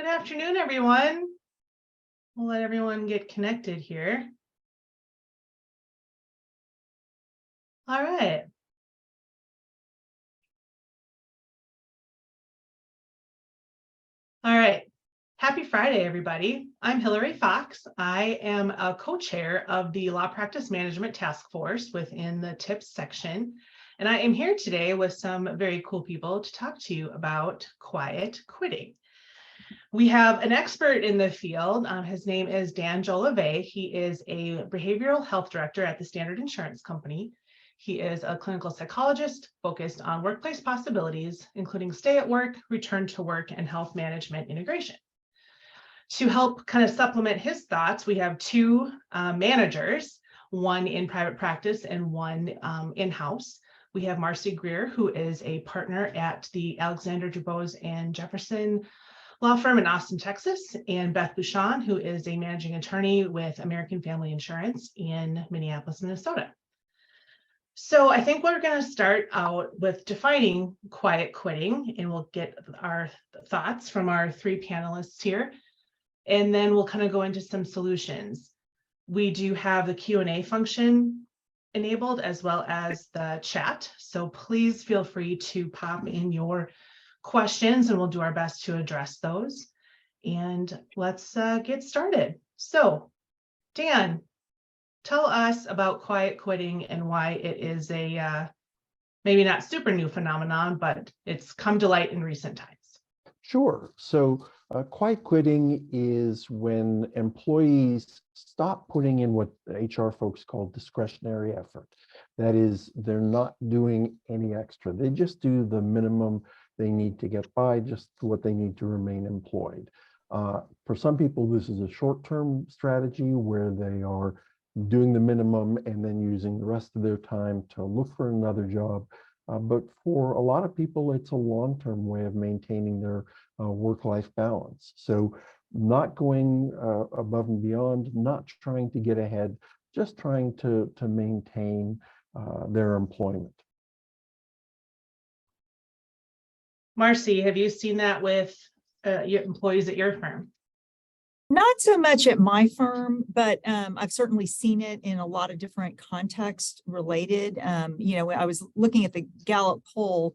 Good afternoon, everyone. We'll let everyone get connected here. All right. All right. Happy Friday, everybody. I'm Hillary Fox. I am a co-chair of the Law Practice Management Task Force within the TIPS section. And I am here today with some very cool people to talk to you about quiet quitting. We have an expert in the field. His name is Dan Jolivet. He is a behavioral health director at the Standard Insurance Company. He is a clinical psychologist focused on workplace possibilities, including stay at work, return to work, and health management integration. To help kind of supplement his thoughts, we have two managers, one in private practice and one in-house. We have Marcy Greer, who is a partner at the Alexander Dubose and Jefferson law firm in Austin, Texas, and Beth Bouchon, who is a managing attorney with American Family Insurance in Minneapolis, Minnesota. So I think we're going to start out with defining quiet quitting, and we'll get our thoughts from our three panelists here, and then we'll kind of go into some solutions. We do have the Q&A function enabled as well as the chat, so please feel free to pop in your questions and we'll do our best to address those. And let's get started. So, Dan, tell us about quiet quitting and why it is a maybe not super new phenomenon, but it's come to light in recent times. Sure. So quiet quitting is when employees stop putting in what HR folks call discretionary effort. That is, they're not doing any extra. They just do the minimum they need to get by, just what they need to remain employed. For some people, this is a short-term strategy where they are doing the minimum and then using the rest of their time to look for another job. But for a lot of people, it's a long-term way of maintaining their work-life balance. So not going above and beyond, not trying to get ahead, just trying to maintain their employment. Marcy, have you seen that with your employees at your firm? Not so much at my firm, but I've certainly seen it in a lot of different contexts related. I was looking at the Gallup poll,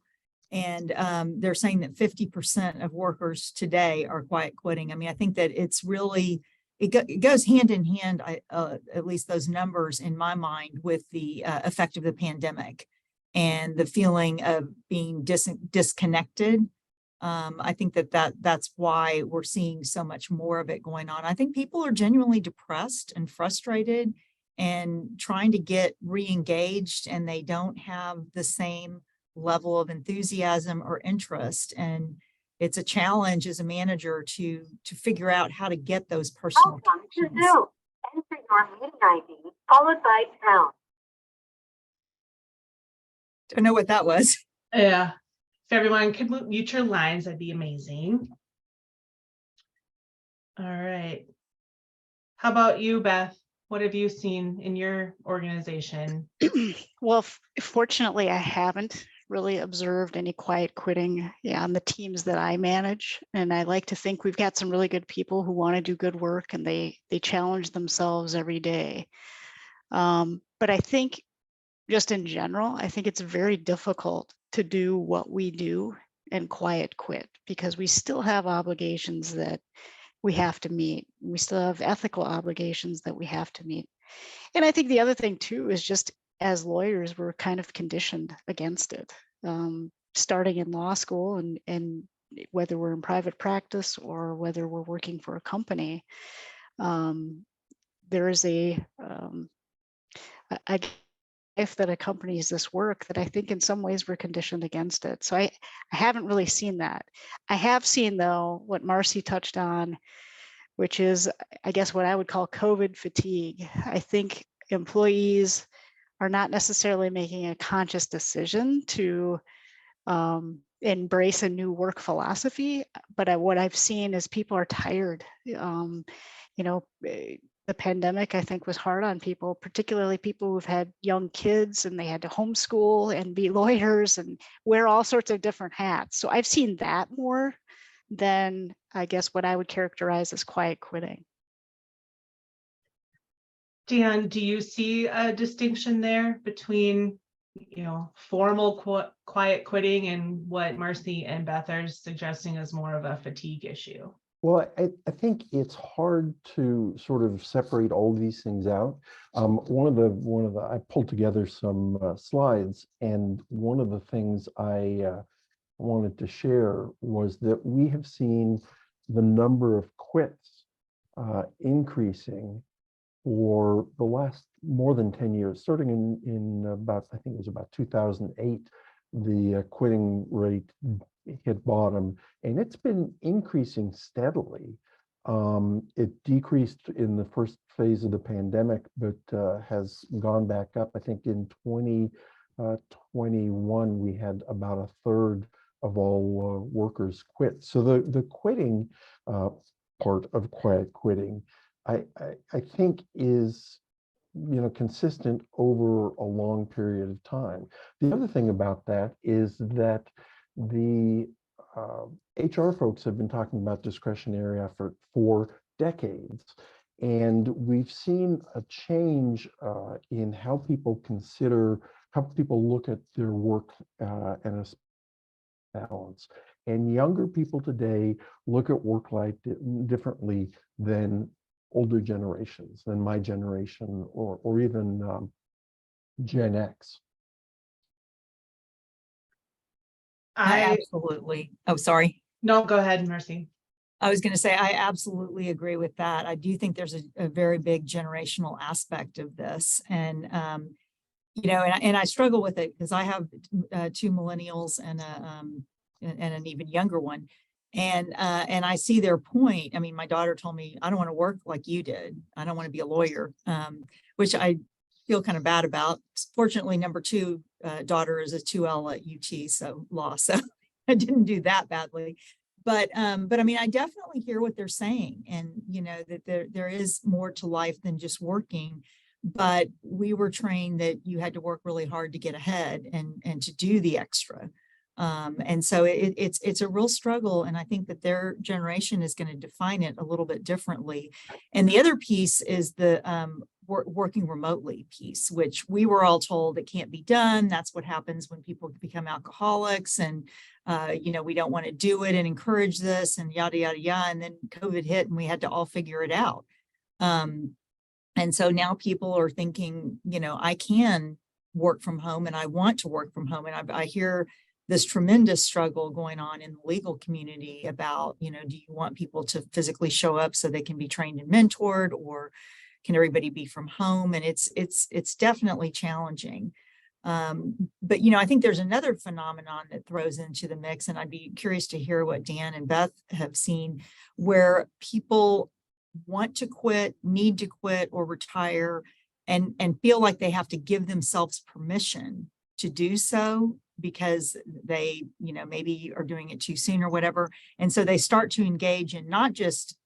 and they're saying that 50% of workers today are quiet quitting. I mean, I think that it's really, it goes hand in hand, at least those numbers in my mind, with the effect of the pandemic and the feeling of being disconnected. I think that's why we're seeing so much more of it going on. I think people are genuinely depressed and frustrated and trying to get re-engaged, and they don't have the same level of enthusiasm or interest. And it's a challenge as a manager to figure out how to get those personal Welcome to connections. Zoom. Enter your meeting ID followed by pound. Don't know what that was. Yeah. If everyone could mute your lines, that'd be amazing. All right. How about you, Beth? What have you seen in your organization? Well, fortunately, I haven't really observed any quiet quitting on the teams that I manage. And I like to think we've got some really good people who want to do good work, and they challenge themselves every day. But I think just in general, I think it's very difficult to do what we do and quiet quit, because we still have obligations that we have to meet. We still have ethical obligations that we have to meet. And I think the other thing too is just as lawyers, we're kind of conditioned against it. Starting in law school, and whether we're in private practice or whether we're working for a company, there is if that accompanies this work that I think in some ways we're conditioned against it. So I haven't really seen that. I have seen, though, what Marcy touched on, which is, I guess, what I would call COVID fatigue. I think employees are not necessarily making a conscious decision to embrace a new work philosophy, but what I've seen is people are tired. The pandemic, I think, was hard on people, particularly people who've had young kids and they had to homeschool and be lawyers and wear all sorts of different hats. So I've seen that more than I guess what I would characterize as quiet quitting. Dan, do you see a distinction there between, formal quiet quitting and what Marcy and Beth are suggesting is more of a fatigue issue? Well, I think it's hard to sort of separate all these things out. I pulled together some slides, and one of the things I wanted to share was that we have seen the number of quits increasing for the last more than 10 years, starting in about, I think it was about 2008, the quitting rate hit bottom, and it's been increasing steadily. It decreased in the first phase of the pandemic, but has gone back up. I think in 2021, we had about a third of all workers quit. So the quitting part of quiet quitting, I think is consistent over a long period of time. The other thing about that is that the HR folks have been talking about discretionary effort for decades, and we've seen a change in how people look at their work and a balance. And younger people today look at work life differently than older generations, than my generation or even Gen X. I absolutely, oh, sorry. No, go ahead, Mercy. I was going to say, I absolutely agree with that. I do think there's a very big generational aspect of this. And, and I struggle with it because I have 2 millennials and an even younger one. And I see their point. I mean, my daughter told me, I don't want to work like you did. I don't want to be a lawyer, which I feel kind of bad about. Fortunately, number 2 daughter is a 2L at UT, so law. So I didn't do that badly. But I mean, I definitely hear what they're saying, and that there is more to life than just working. But we were trained that you had to work really hard to get ahead and to do the extra. And so it's a real struggle. And I think that their generation is going to define it a little bit differently. And the other piece is the working remotely piece, which we were all told it can't be done. That's what happens when people become alcoholics, and we don't want to do it and encourage this and yada, yada, yada. And then COVID hit and we had to all figure it out. And so now people are thinking, I can work from home and I want to work from home. And I hear this tremendous struggle going on in the legal community about, do you want people to physically show up so they can be trained and mentored, or can everybody be from home? And it's definitely challenging. But, I think there's another phenomenon that throws into the mix, and I'd be curious to hear what Dan and Beth have seen, where people want to quit, need to quit or retire, and feel like they have to give themselves permission to do so because they, maybe are doing it too soon or whatever. And so they start to engage in not just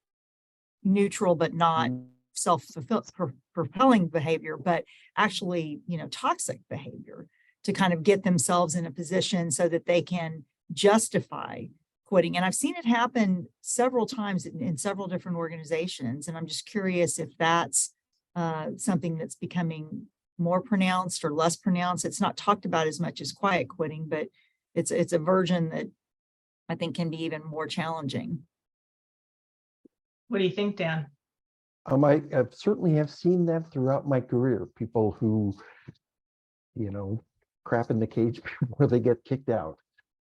neutral, but not self-propelling behavior, but actually, toxic behavior to kind of get themselves in a position so that they can justify quitting. And I've seen it happen several times in several different organizations. And I'm just curious if that's something that's becoming more pronounced or less pronounced. It's not talked about as much as quiet quitting, but it's a version that I think can be even more challenging. What do you think, Dan? I certainly have seen that throughout my career. People who, crap in the cage before they get kicked out.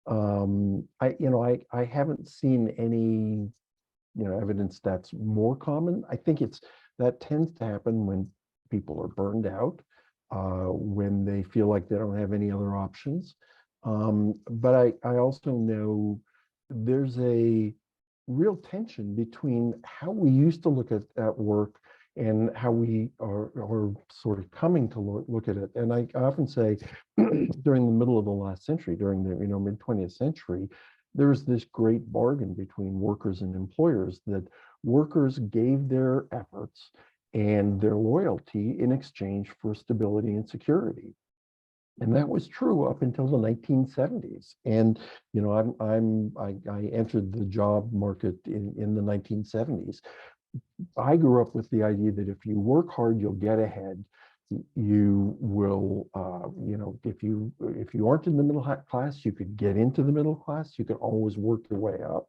I haven't seen any, evidence that's more common. I think that tends to happen when people are burned out, when they feel like they don't have any other options. But I also know there's a real tension between how we used to look at work and how we are sort of coming to look at it. And I often say during the middle of the last century, during the mid 20th century, there was this great bargain between workers and employers, that workers gave their efforts and their loyalty in exchange for stability and security. And that was true up until the 1970s. And, you know, I entered the job market in the 1970s. I grew up with the idea that if you work hard, you'll get ahead. You will, you know, if you aren't in the middle class, you could get into the middle class. You could always work your way up.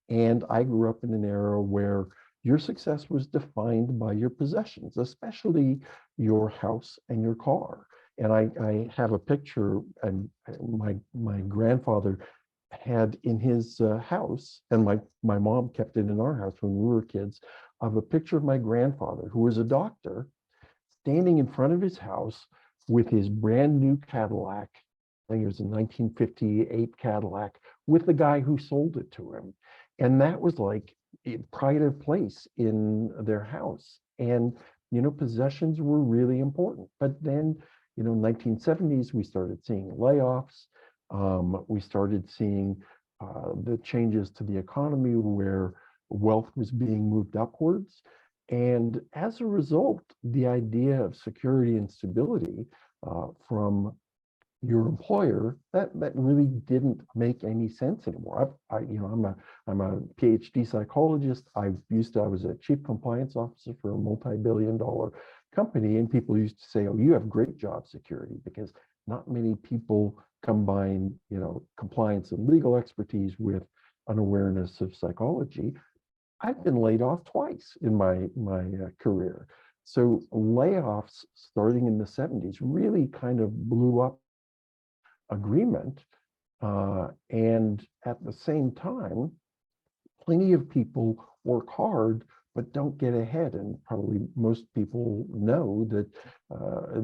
And I grew up in an era where your success was defined by your possessions, especially your house and your car. And I have a picture, and my grandfather had in his house, and my mom kept it in our house when we were kids, of a picture of my grandfather, who was a doctor, standing in front of his house with his brand new Cadillac. I think it was a 1958 Cadillac, with the guy who sold it to him. And that was like a pride of place in their house. And, you know, possessions were really important. But then, you know, 1970s, we started seeing layoffs. We started seeing the changes to the economy where wealth was being moved upwards. And as a result, the idea of security and stability from your employer, that really didn't make any sense anymore. You know, I'm a PhD psychologist. I was a chief compliance officer for a multi-billion-dollar company, and people used to say, "Oh, you have great job security," because not many people combine, you know, compliance and legal expertise with an awareness of psychology. I've been laid off twice in my career. So layoffs starting in the 70s really kind of blew up agreement. And at the same time, plenty of people work hard but don't get ahead. And probably most people know that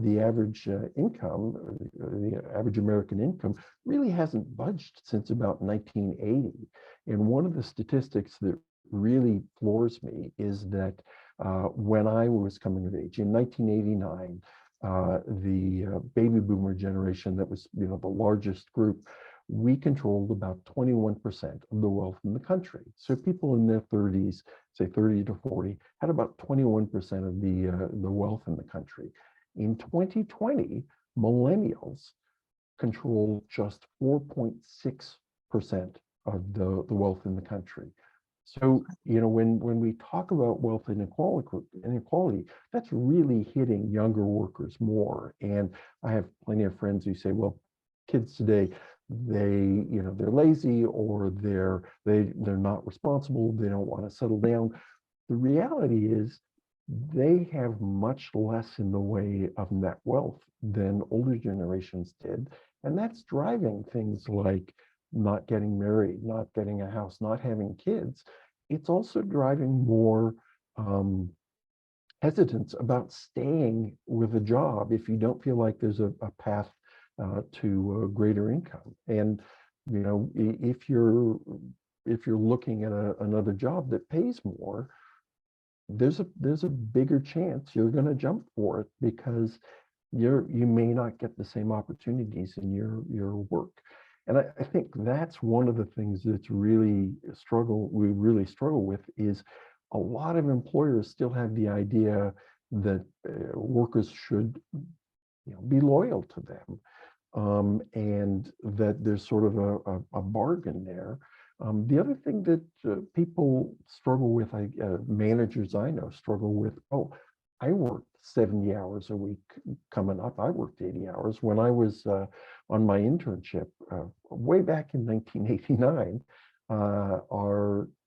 the average income, the average American income, really hasn't budged since about 1980. And one of the statistics that really floors me is that when I was coming of age in 1989, the baby boomer generation, that was, you know, the largest group, we controlled about 21% of the wealth in the country. So people in their 30s, say 30 to 40, had about 21% of the wealth in the country. In 2020, millennials control just 4.6% of the wealth in the country. So, you know, when we talk about wealth inequality, that's really hitting younger workers more. And I have plenty of friends who say, well, kids today, they're lazy, or they're not responsible, they don't want to settle down. The reality is they have much less in the way of net wealth than older generations did. And that's driving things like not getting married, not getting a house, not having kids. It's also driving more hesitance about staying with a job if you don't feel like there's a path to a greater income. And, you know, if you're looking at another job that pays more, there's a bigger chance you're going to jump for it, because you may not get the same opportunities in your work. And I think that's one of the things that's we really struggle with, is a lot of employers still have the idea that workers should, you know, be loyal to them, and that there's sort of a bargain there. The other thing that people struggle with, managers I know struggle with, oh, I worked 70 hours a week coming up. I worked 80 hours. When I was on my internship way back in 1989,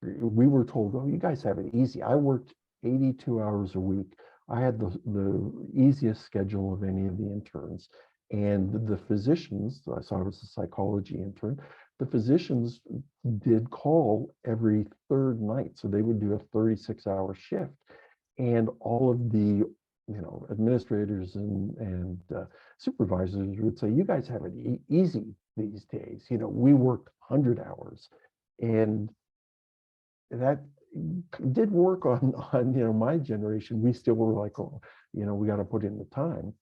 we were told, oh, you guys have it easy. I worked 82 hours a week. I had the easiest schedule of any of the interns. And the physicians, so I was a psychology intern, the physicians did call every third night. So they would do a 36-hour shift. And all of the, you know, administrators and supervisors would say, you guys have it easy these days. You know, we worked 100 hours. And that did work on you know, my generation. We still were like, oh, you know, we got to put in the time.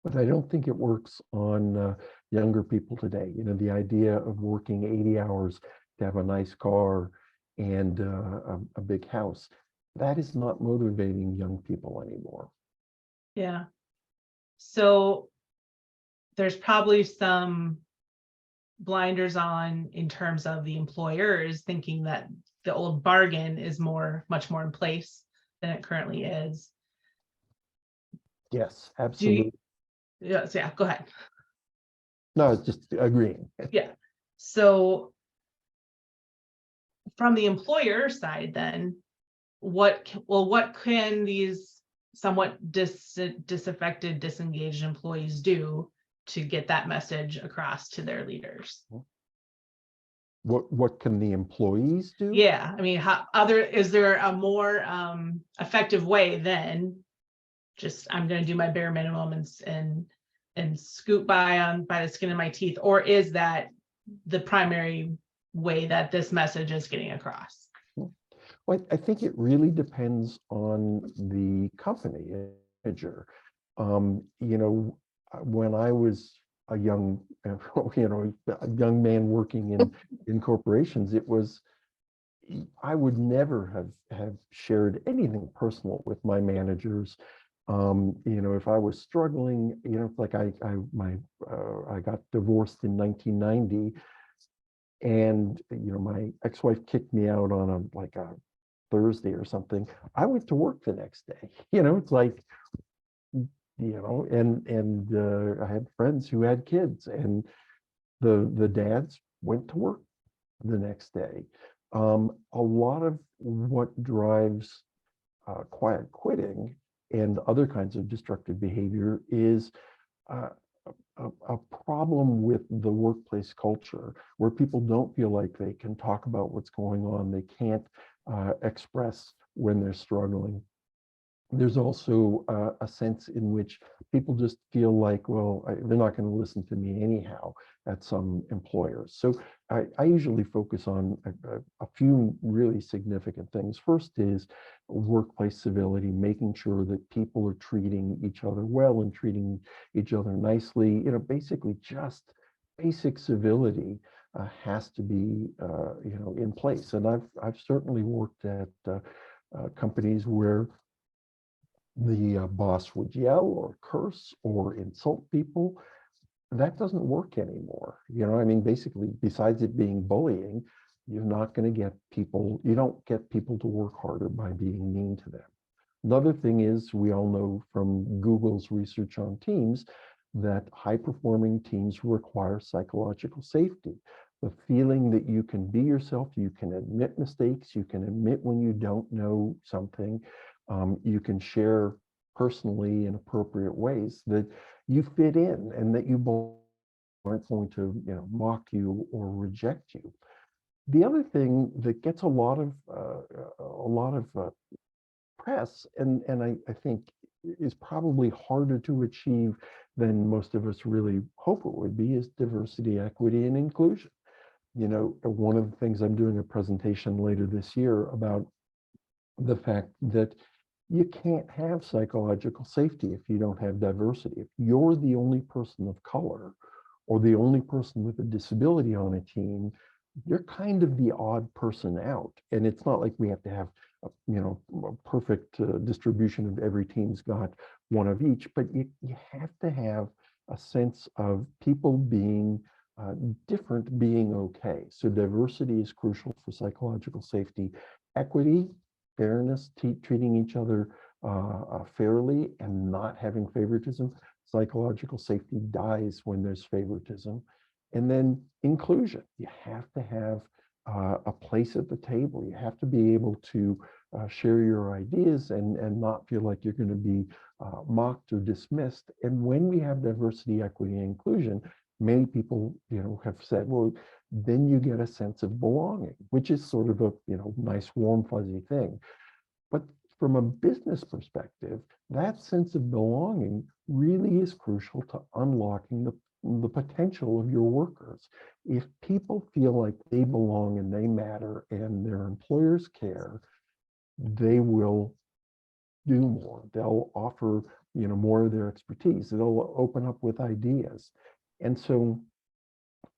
But I don't think it works on younger people today. You know, the idea of working 80 hours to have a nice car and a big house, that is not motivating young people anymore. Yeah. So there's probably some blinders on in terms of the employers thinking that the old bargain is much more in place than it currently is. Yes, Do you, absolutely. yeah, go ahead. No, it's just agreeing. Yeah. So from the employer side, then what can these somewhat disaffected, disengaged employees do to get that message across to their leaders? What can the employees do? Yeah, I mean, is there a more effective way than just I'm going to do my bare minimum and scoot by the skin of my teeth, or is that the primary way that this message is getting across? Well, I think it really depends on the company manager. When I was a young, a young man working in corporations, I would never have shared anything personal with my managers. If I was struggling, like I got divorced in 1990, and my ex-wife kicked me out on a Thursday or something. I went to work the next day. It's like, and I had friends who had kids, and the dads went to work the next day. A lot of what drives quiet quitting and other kinds of destructive behavior is a problem with the workplace culture, where people don't feel like they can talk about what's going on. They can't express when they're struggling. There's also a sense in which people just feel like, well, they're not going to listen to me anyhow at some employers. So I usually focus on a few really significant things. First is workplace civility, making sure that people are treating each other well and treating each other nicely. Basically just basic civility has to be, in place. And I've certainly worked at companies where the boss would yell or curse or insult people. That doesn't work anymore. Basically, besides it being bullying, you're not going to get people, you don't get people to work harder by being mean to them. Another thing is, we all know from Google's research on teams that high-performing teams require psychological safety. The feeling that you can be yourself, you can admit mistakes, you can admit when you don't know something, you can share personally in appropriate ways, that you fit in and that you both aren't going to mock you or reject you. The other thing that gets a lot of press, and I think is probably harder to achieve than most of us really hope it would be, is diversity, equity, and inclusion. One of the things, I'm doing a presentation later this year about the fact that you can't have psychological safety if you don't have diversity. If you're the only person of color or the only person with a disability on a team, you're kind of the odd person out. And it's not like we have to have a perfect distribution of every team's got one of each, but you have to have a sense of people being different being okay. So diversity is crucial for psychological safety. Equity, fairness, treating each other fairly and not having favoritism. Psychological safety dies when there's favoritism. And then inclusion. You have to have a place at the table. You have to be able to share your ideas and not feel like you're going to be mocked or dismissed. And when we have diversity, equity, and inclusion, many people, have said, well, then you get a sense of belonging, which is sort of a, nice, warm, fuzzy thing. But from a business perspective, that sense of belonging really is crucial to unlocking the potential of your workers. If people feel like they belong and they matter and their employers care, they will do more. They'll offer, more of their expertise. They'll open up with ideas. And so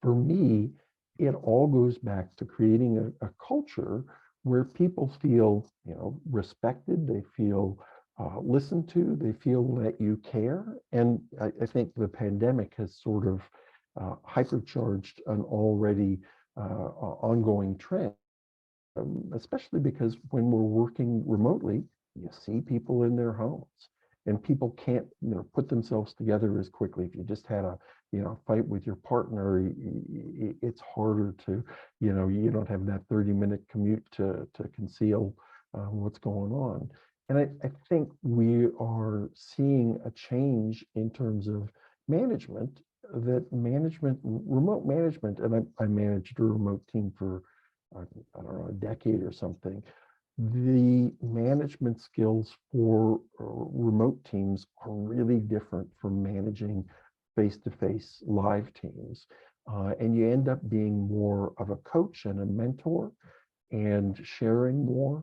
for me, it all goes back to creating a culture where people feel, respected, they feel listened to, they feel that you care. And I think the pandemic has sort of hypercharged an already ongoing trend, especially because when we're working remotely, you see people in their homes and people can't, put themselves together as quickly. If you just had a, fight with your partner, it's harder to, you don't have that 30-minute commute to conceal what's going on. And I think we are seeing a change in terms of management, remote management, and I managed a remote team for, I don't know, a decade or something. The management skills for remote teams are really different from managing face-to-face live teams. And you end up being more of a coach and a mentor and sharing more.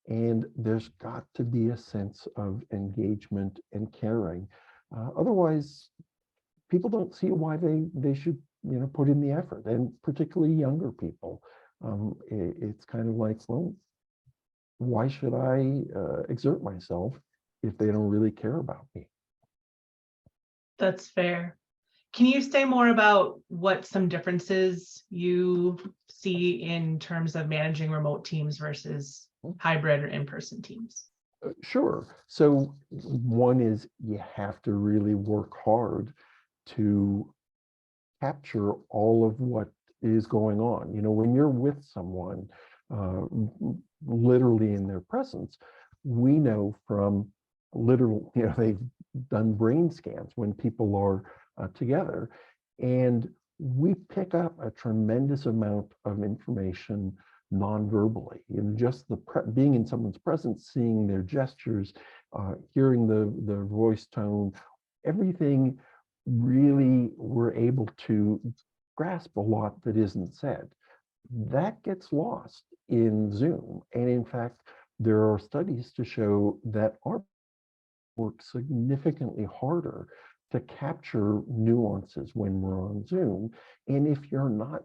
And there's got to be a sense of engagement and caring. Otherwise, people don't see why they should, put in the effort, and particularly younger people. It's kind of like, well, why should I exert myself if they don't really care about me? That's fair. Can you say more about what some differences you see in terms of managing remote teams versus hybrid or in-person teams? Sure. So one is you have to really work hard to capture all of what is going on. When you're with someone, literally in their presence, we know from literal, they've done brain scans when people are together, and we pick up a tremendous amount of information non-verbally. Just being in someone's presence, seeing their gestures, hearing the voice tone, everything, really we're able to grasp a lot that isn't said. That gets lost in Zoom. And in fact, there are studies to show that our work significantly harder to capture nuances when we're on Zoom. And if you're not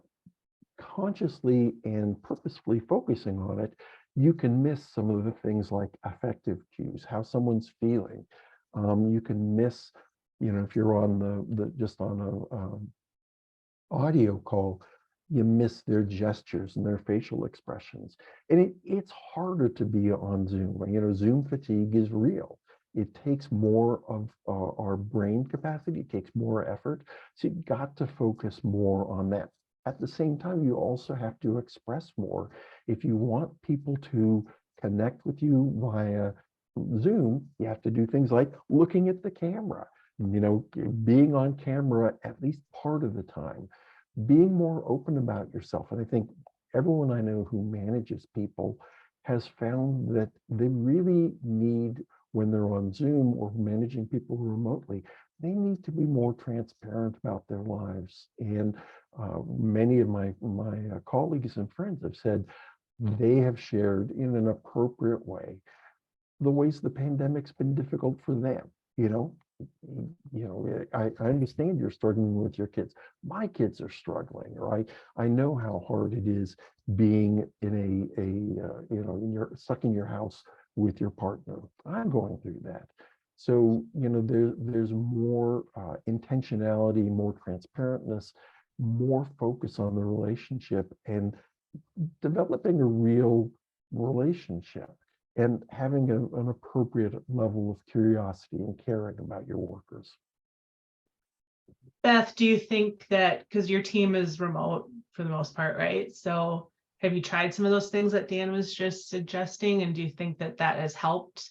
consciously and purposefully focusing on it, you can miss some of the things like affective cues, how someone's feeling. You can miss, if you're on just on a audio call, you miss their gestures and their facial expressions. And it's harder to be on Zoom. Zoom fatigue is real. It takes more of our brain capacity. It takes more effort. So you've got to focus more on that. At the same time, you also have to express more. If you want people to connect with you via Zoom, you have to do things like looking at the camera, being on camera at least part of the time, being more open about yourself. And I think everyone I know who manages people has found that they really need, when they're on Zoom or managing people remotely, they need to be more transparent about their lives. And many of my colleagues and friends have said they have shared in an appropriate way the ways the pandemic's been difficult for them. I understand you're struggling with your kids. My kids are struggling, right? I know how hard it is being in you're stuck in your house with your partner. I'm going through that. So, there's more intentionality, more transparentness, more focus on the relationship and developing a real relationship and having an appropriate level of curiosity and caring about your workers. Beth, do you think that, because your team is remote for the most part, right? So have you tried some of those things that Dan was just suggesting? And do you think that that has helped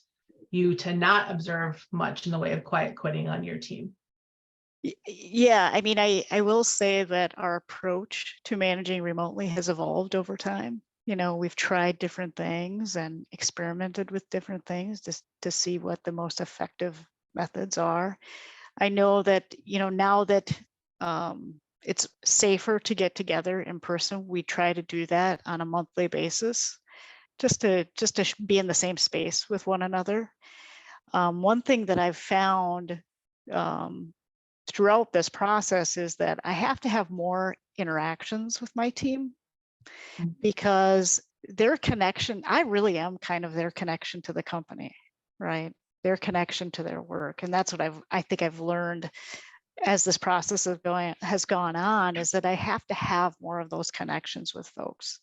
you to not observe much in the way of quiet quitting on your team? Yeah, I mean, I will say that our approach to managing remotely has evolved over time. We've tried different things and experimented with different things just to see what the most effective methods are. I know that, now that it's safer to get together in person, we try to do that on a monthly basis, just to be in the same space with one another. One thing that I've found throughout this process is that I have to have more interactions with my team, because their connection, I really am kind of their connection to the company, right? their connection to their work. And that's what I think I've learned as this process has gone on, is that I have to have more of those connections with folks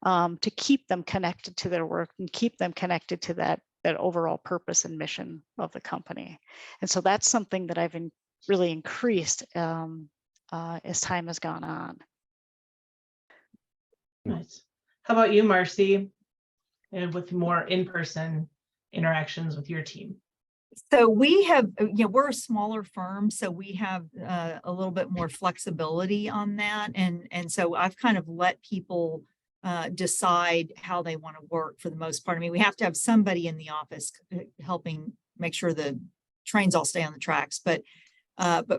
to keep them connected to their work and keep them connected to that overall purpose and mission of the company. And so that's something that I've really increased as time has gone on. Nice. How about you, Marcy? And with more in-person interactions with your team? So we have, we're a smaller firm, so we have a little bit more flexibility on that. And so I've kind of let people decide how they want to work for the most part. I mean, we have to have somebody in the office helping make sure the trains all stay on the tracks. But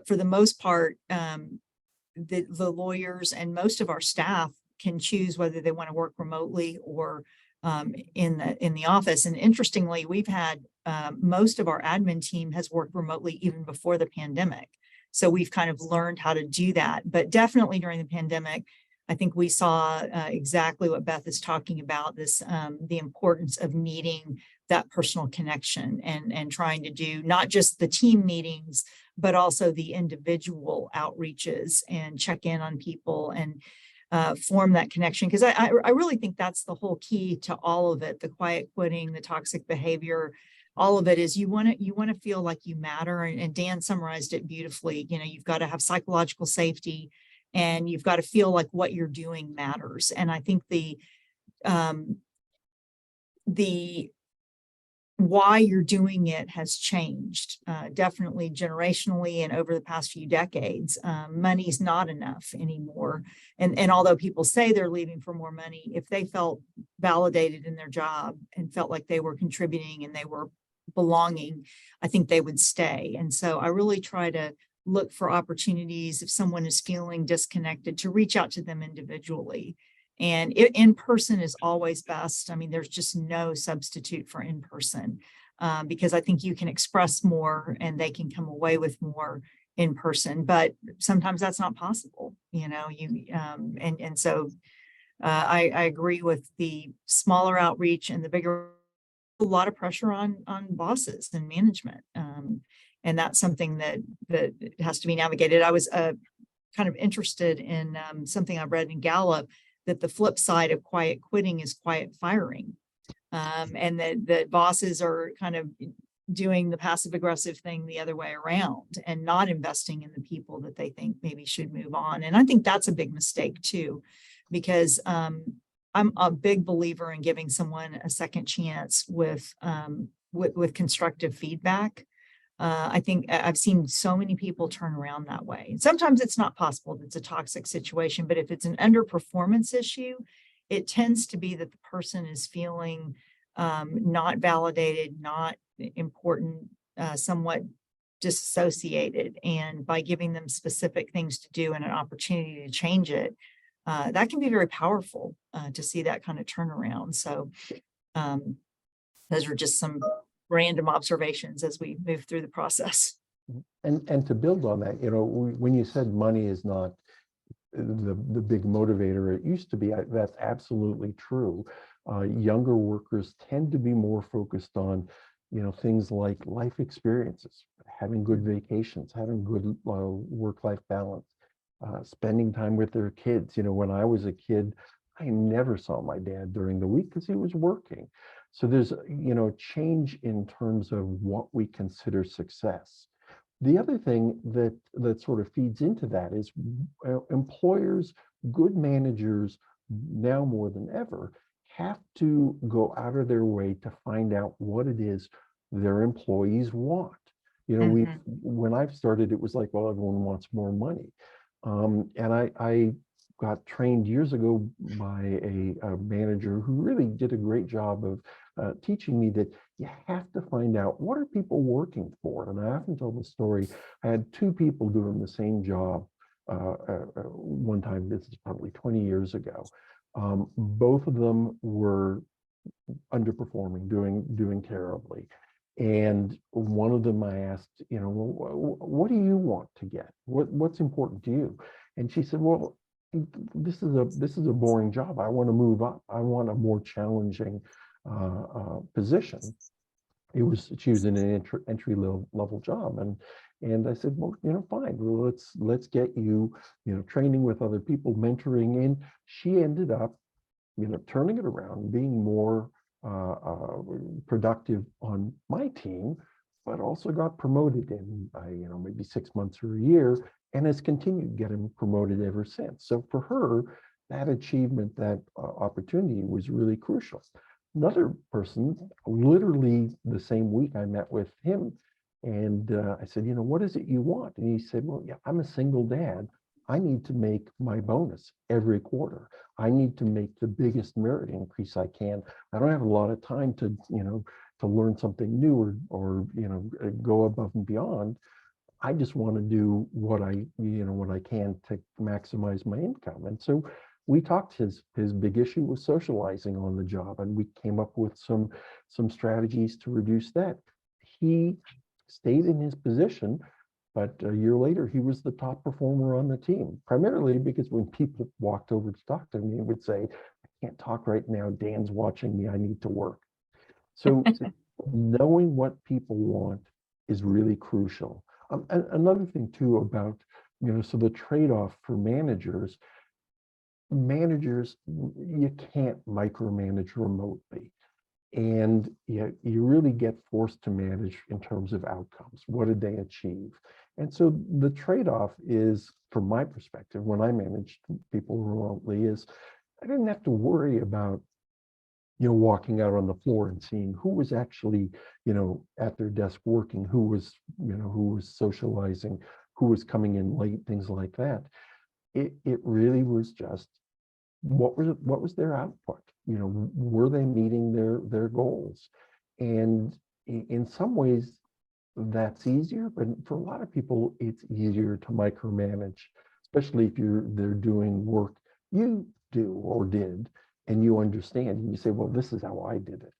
for the most part, the lawyers and most of our staff can choose whether they want to work remotely or in the office. And interestingly, we've had most of our admin team has worked remotely even before the pandemic. So we've kind of learned how to do that. But definitely during the pandemic, I think we saw exactly what Beth is talking about, this the importance of needing that personal connection and trying to do not just the team meetings, but also the individual outreaches and check in on people and form that connection. Because I really think that's the whole key to all of it, the quiet quitting, the toxic behavior, all of it is you want to feel like you matter. And Dan summarized it beautifully. You've got to have psychological safety and you've got to feel like what you're doing matters. And I think the why you're doing it has changed, definitely generationally and over the past few decades. Money's not enough anymore. And although people say they're leaving for more money, if they felt validated in their job and felt like they were contributing and they were belonging, I think they would stay. And so I really try to look for opportunities if someone is feeling disconnected to reach out to them individually. And in person is always best. I mean, there's just no substitute for in person because I think you can express more and they can come away with more in person. But sometimes that's not possible, so I agree with the smaller outreach and the bigger. A lot of pressure on bosses and management, and that's something that has to be navigated. I was kind of interested in something I read in Gallup, that the flip side of quiet quitting is quiet firing, and that bosses are kind of doing the passive aggressive thing the other way around and not investing in the people that they think maybe should move on. And I think that's a big mistake too, because I'm a big believer in giving someone a second chance with constructive feedback. I think I've seen so many people turn around that way. And sometimes it's not possible. It's a toxic situation, but if it's an underperformance issue, it tends to be that the person is feeling not validated, not important, somewhat disassociated. And by giving them specific things to do and an opportunity to change it, that can be very powerful to see that kind of turnaround. So those are just some random observations as we move through the process. And to build on that, when you said money is not the big motivator it used to be, that's absolutely true. Younger workers tend to be more focused on, things like life experiences, having good vacations, having good work-life balance, spending time with their kids. When I was a kid, I never saw my dad during the week because he was working. So there's, change in terms of what we consider success. The other thing that sort of feeds into that is employers, good managers, now more than ever, have to go out of their way to find out what it is their employees want. When I've started, it was like, well, everyone wants more money. And I got trained years ago by a manager who really did a great job of teaching me that you have to find out, what are people working for? And I often tell the story. I had two people doing the same job one time. This is probably 20 years ago. Both of them were underperforming, doing terribly. And one of them I asked, what do you want to get? What's important to you? And she said, well, this is a boring job. I want to move up. I want a more challenging position. she was in an entry level job, and I said, well, fine, well, let's get you, training with other people, mentoring, and she ended up, turning it around, being more productive on my team, but also got promoted in, maybe 6 months or a year, and has continued getting promoted ever since. So for her, that achievement, that opportunity was really crucial. Another person, literally the same week I met with him, and I said, what is it you want? And he said, well, yeah, I'm a single dad. I need to make my bonus every quarter. I need to make the biggest merit increase I can. I don't have a lot of time to, to learn something new or go above and beyond. I just want to do what I can to maximize my income. And so we talked, his big issue was socializing on the job, and we came up with some strategies to reduce that. He stayed in his position, but a year later, he was the top performer on the team, primarily because when people walked over to talk to me, he would say, I can't talk right now. Dan's watching me. I need to work. So knowing what people want is really crucial. Another thing too about, so the trade-off for managers, you can't micromanage remotely. And you really get forced to manage in terms of outcomes. What did they achieve? And so the trade-off is, from my perspective, when I managed people remotely, is I didn't have to worry about, walking out on the floor and seeing who was actually, at their desk working, who was socializing, who was coming in late, things like that. It really was just what was their output? Were they meeting their goals? And in some ways that's easier, but for a lot of people it's easier to micromanage, especially if they're doing work you do or did, and you understand, and you say, well, this is how I did it.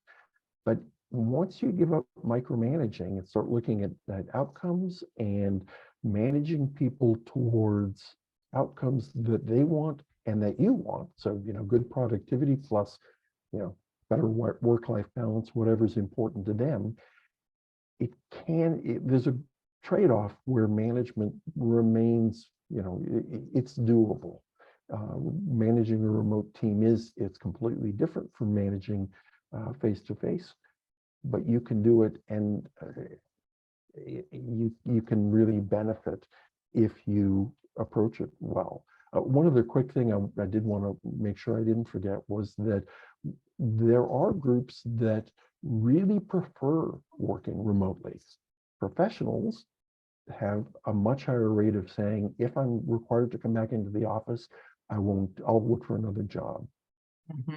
But once you give up micromanaging and start looking at outcomes and managing people towards outcomes that they want and that you want, so good productivity plus better work-life balance, whatever's important to them, there's a trade-off where management remains, it's doable. Managing a remote team it's completely different from managing face-to-face, but you can do it, and you can really benefit if you approach it well. One other quick thing I did want to make sure I didn't forget was that there are groups that really prefer working remotely. Professionals have a much higher rate of saying, if I'm required to come back into the office, I'll look for another job.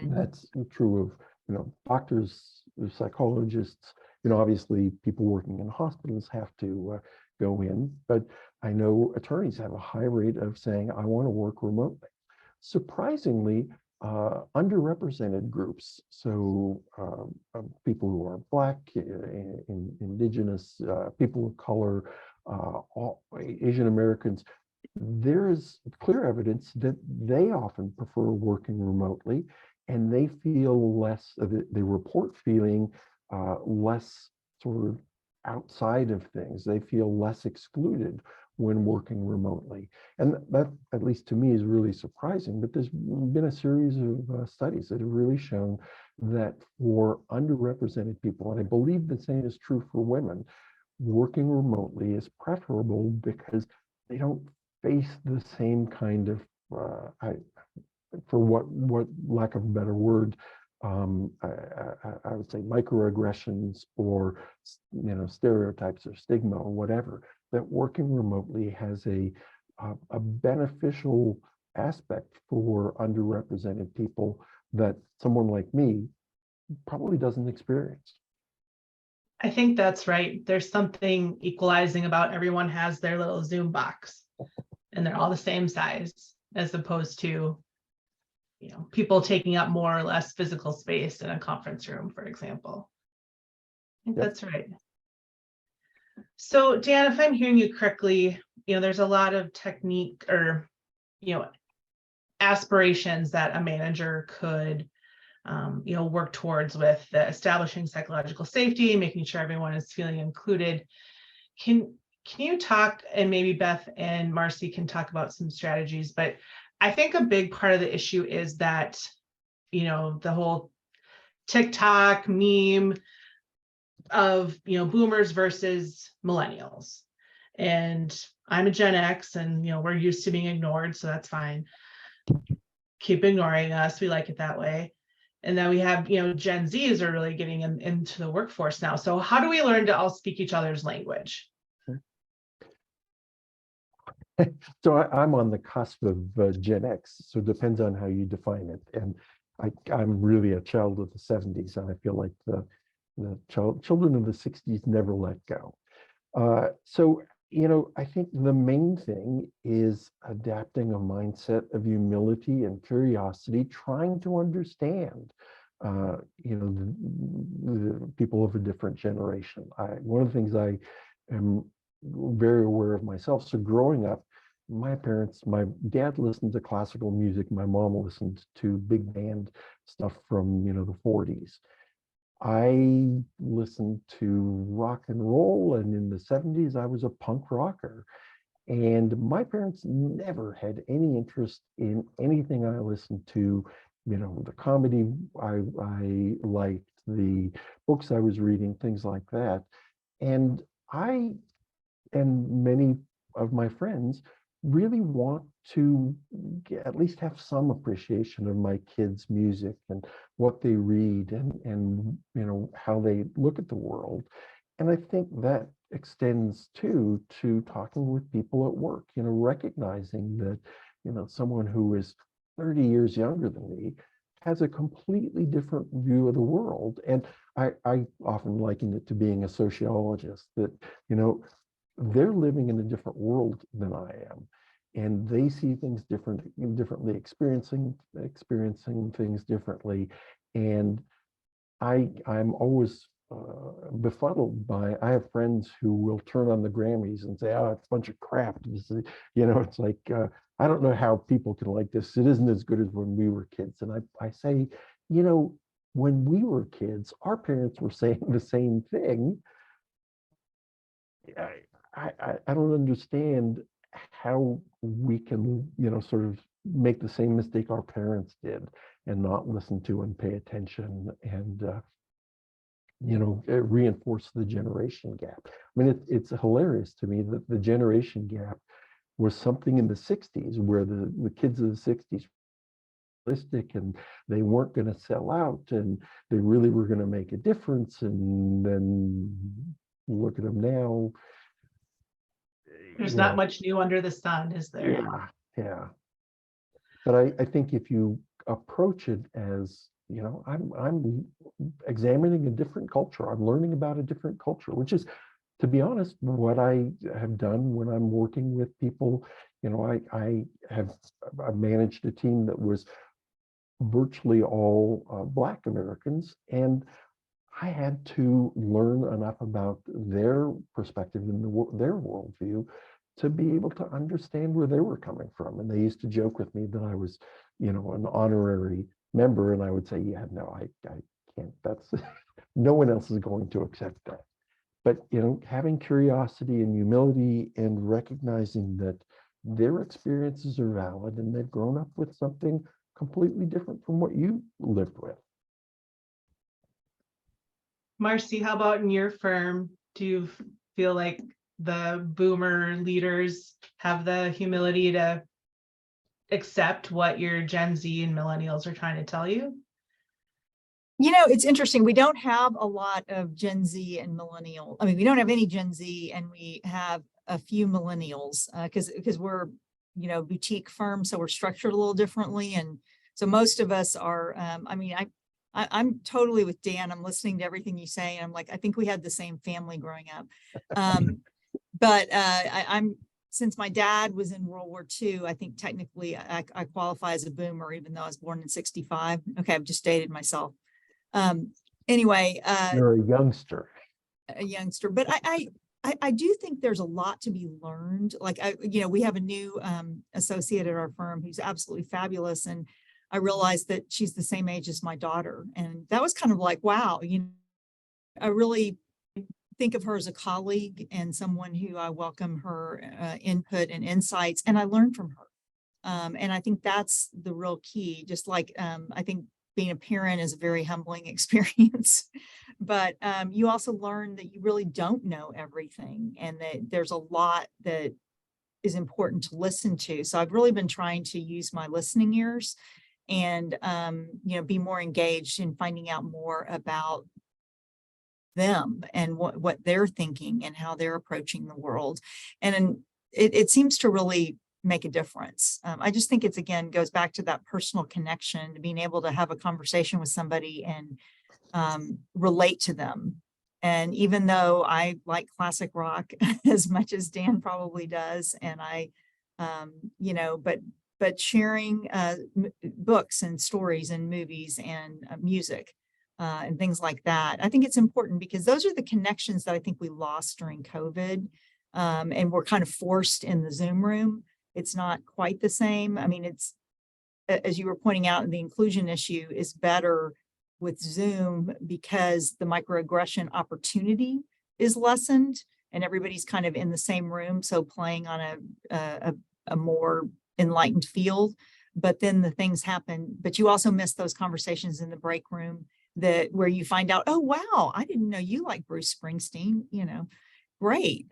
That's true of, doctors, psychologists, obviously people working in hospitals have to go in, but I know attorneys have a high rate of saying, I want to work remotely. Surprisingly, underrepresented groups, so people who are Black, Indigenous, people of color, Asian Americans, there is clear evidence that they often prefer working remotely, and they feel less, they report feeling less sort of outside of things. They feel less excluded when working remotely. And that, at least to me, is really surprising. But there's been a series of studies that have really shown that for underrepresented people, and I believe the same is true for women, working remotely is preferable because they don't face the same kind of, for what lack of a better word, I would say microaggressions or stereotypes or stigma or whatever. That working remotely has a beneficial aspect for underrepresented people that someone like me probably doesn't experience. I think that's right. There's something equalizing about everyone has their little Zoom box and they're all the same size, as opposed to, people taking up more or less physical space in a conference room, for example. I think that's right. So Dan, if I'm hearing you correctly, there's a lot of technique or, aspirations that a manager could work towards with the establishing psychological safety, making sure everyone is feeling included. Can you talk, and maybe Beth and Marcy can talk about some strategies, but I think a big part of the issue is that, the whole TikTok meme of, boomers versus millennials. And I'm a Gen X, and, we're used to being ignored, so that's fine. Keep ignoring us. We like it that way. And then we have, Gen Zs are really getting into the workforce now. So how do we learn to all speak each other's language? So I'm on the cusp of Gen X, so it depends on how you define it. And I'm really a child of the 70s, and I feel like the children of the 60s never let go. So, I think the main thing is adapting a mindset of humility and curiosity, trying to understand, the people of a different generation. One of the things I am very aware of myself. So growing up, my dad listened to classical music. My mom listened to big band stuff from, the 40s. I listened to rock and roll, and in the 70s, I was a punk rocker. And my parents never had any interest in anything I listened to, the comedy I liked, the books I was reading, things like that. And I and many of my friends really want to at least have some appreciation of my kids' music and what they read and how they look at the world. And I think that extends too to talking with people at work, recognizing that, someone who is 30 years younger than me has a completely different view of the world. And I often liken it to being a sociologist, that, they're living in a different world than I am, and they see things differently, experiencing things differently. And I'm always befuddled by, I have friends who will turn on the Grammys and say, oh, it's a bunch of crap. This is, it's like, I don't know how people can like this. It isn't as good as when we were kids. And I say, when we were kids, our parents were saying the same thing. I don't understand how we can, sort of make the same mistake our parents did and not listen to and pay attention and, reinforce the generation gap. I mean, it's hilarious to me that the generation gap was something in the 60s where the kids of the 60s realistic and they weren't going to sell out and they really were going to make a difference. And then look at them now. There's not much new under the sun, is there? Yeah. But I think if you approach it as, I'm examining a different culture, I'm learning about a different culture, which is, to be honest, what I have done when I'm working with people. I managed a team that was virtually all Black Americans, and I had to learn enough about their perspective and their worldview to be able to understand where they were coming from. And they used to joke with me that I was, an honorary member, and I would say, yeah, no, I can't. That's no one else is going to accept that. But having curiosity and humility and recognizing that their experiences are valid and they've grown up with something completely different from what you lived with. Marcy, how about in your firm? Do you feel like the boomer leaders have the humility to accept what your Gen Z and millennials are trying to tell you? It's interesting. We don't have a lot of Gen Z and millennial. I mean, we don't have any Gen Z, and we have a few millennials because we're, boutique firm, so we're structured a little differently. And so most of us are, I'm totally with Dan. I'm listening to everything you say. And I'm like, I think we had the same family growing up. But I'm, since my dad was in World War II, I think technically I qualify as a boomer, even though I was born in 65. Okay, I've just dated myself. Anyway. You're a youngster. But I do think there's a lot to be learned. Like, we have a new associate at our firm who's absolutely fabulous. And I realized that she's the same age as my daughter. And that was kind of like, wow, I really think of her as a colleague and someone who I welcome her input and insights, and I learn from her. And I think that's the real key. Just like I think being a parent is a very humbling experience, but you also learn that you really don't know everything, and that there's a lot that is important to listen to. So I've really been trying to use my listening ears and be more engaged in finding out more about them and what they're thinking and how they're approaching the world. And it seems to really make a difference. I just think it's, again, goes back to that personal connection, to being able to have a conversation with somebody and relate to them. And even though I like classic rock as much as Dan probably does, and but sharing books and stories and movies and music and things like that, I think it's important, because those are the connections that I think we lost during COVID. And we're kind of forced in the Zoom room. It's not quite the same. I mean, it's, as you were pointing out, the inclusion issue is better with Zoom because the microaggression opportunity is lessened and everybody's kind of in the same room. So playing on a more enlightened field, but then the things happen, but you also miss those conversations in the break room where you find out, oh, wow, I didn't know you like Bruce Springsteen, great.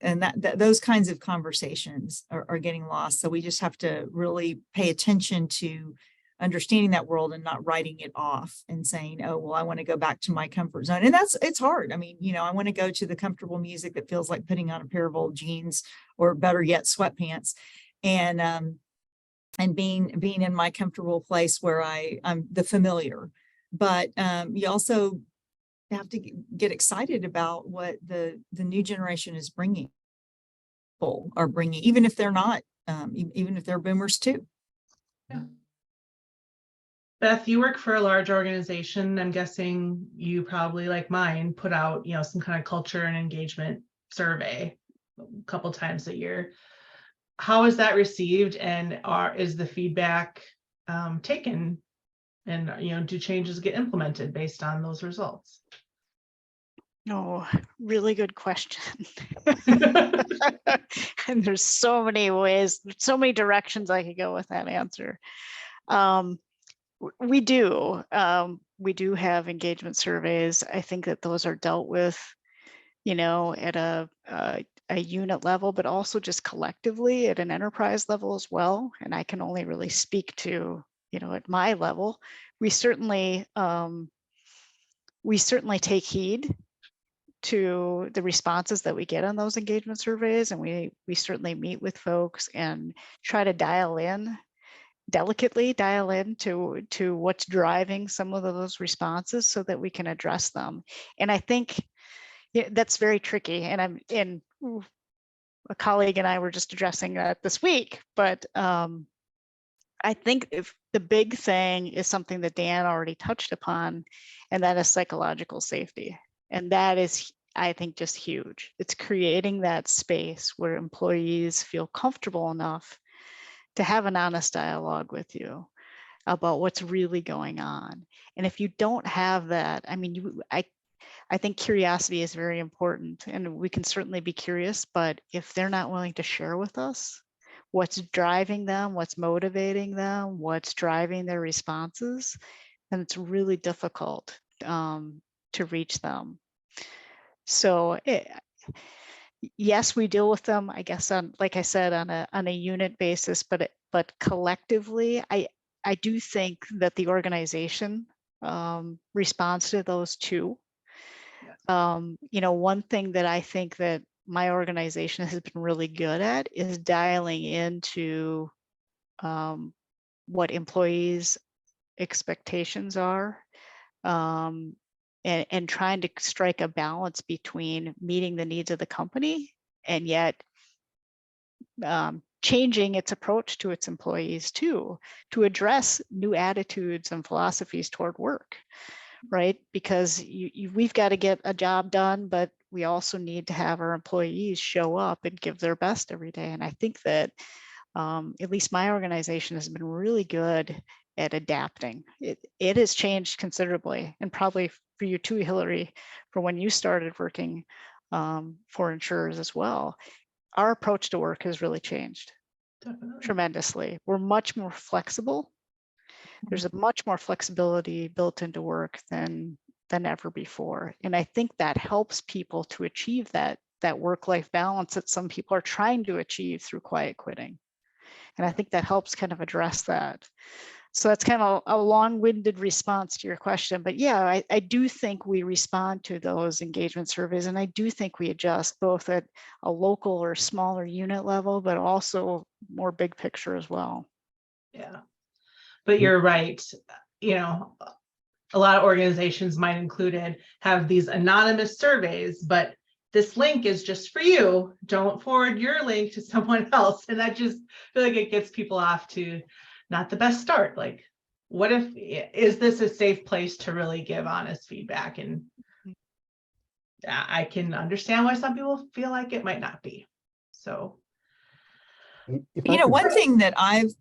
And those kinds of conversations are getting lost. So we just have to really pay attention to understanding that world and not writing it off and saying, oh, well, I want to go back to my comfort zone. And it's hard. I mean, I want to go to the comfortable music that feels like putting on a pair of old jeans, or better yet, sweatpants, and being in my comfortable place where I'm the familiar. But you also have to get excited about what the new generation is bringing, even if they're not, even if they're boomers too. Yeah. Beth, you work for a large organization. I'm guessing you probably, like mine, put out, some kind of culture and engagement survey a couple times a year. How is that received, and is the feedback taken, and do changes get implemented based on those results? Oh, really good question. And there's so many ways, so many directions I could go with that answer. We do have engagement surveys. I think that those are dealt with, at a unit level, but also just collectively at an enterprise level as well. And I can only really speak to, at my level. We certainly take heed to the responses that we get on those engagement surveys, and we certainly meet with folks and try to delicately dial in to what's driving some of those responses so that we can address them. And I think that's very tricky. And a colleague and I were just addressing that this week, but I think if the big thing is something that Dan already touched upon, and that is psychological safety. And that is, I think, just huge. It's creating that space where employees feel comfortable enough to have an honest dialogue with you about what's really going on. And if you don't have that, I mean, I think curiosity is very important, and we can certainly be curious, but if they're not willing to share with us what's driving them, what's motivating them, what's driving their responses, then it's really difficult to reach them. So yes, we deal with them, I guess, like I said, on a unit basis, but collectively, I do think that the organization responds to those too. One thing that I think that my organization has been really good at is dialing into what employees' expectations are, and trying to strike a balance between meeting the needs of the company and yet changing its approach to its employees too, to address new attitudes and philosophies toward work, right? Because we've got to get a job done, but we also need to have our employees show up and give their best every day. And I think that at least my organization has been really good at adapting. It has changed considerably, and probably for you too, Hillary, for when you started working for insurers as well. Our approach to work has really changed Definitely. tremendously. We're much more flexible. There's a much more flexibility built into work than ever before. And I think that helps people to achieve that work-life balance that some people are trying to achieve through quiet quitting. And I think that helps kind of address that. So that's kind of a long-winded response to your question. But yeah, I do think we respond to those engagement surveys, and I do think we adjust both at a local or smaller unit level, but also more big picture as well. Yeah. But you're right. You know, a lot of organizations might included have these anonymous surveys, but this link is just for you. Don't forward your link to someone else. And that just feel like it gets people off to not the best start. Like, what if, is this a safe place to really give honest feedback? And I can understand why some people feel like it might not be. So, If I You know, could- one thing that I've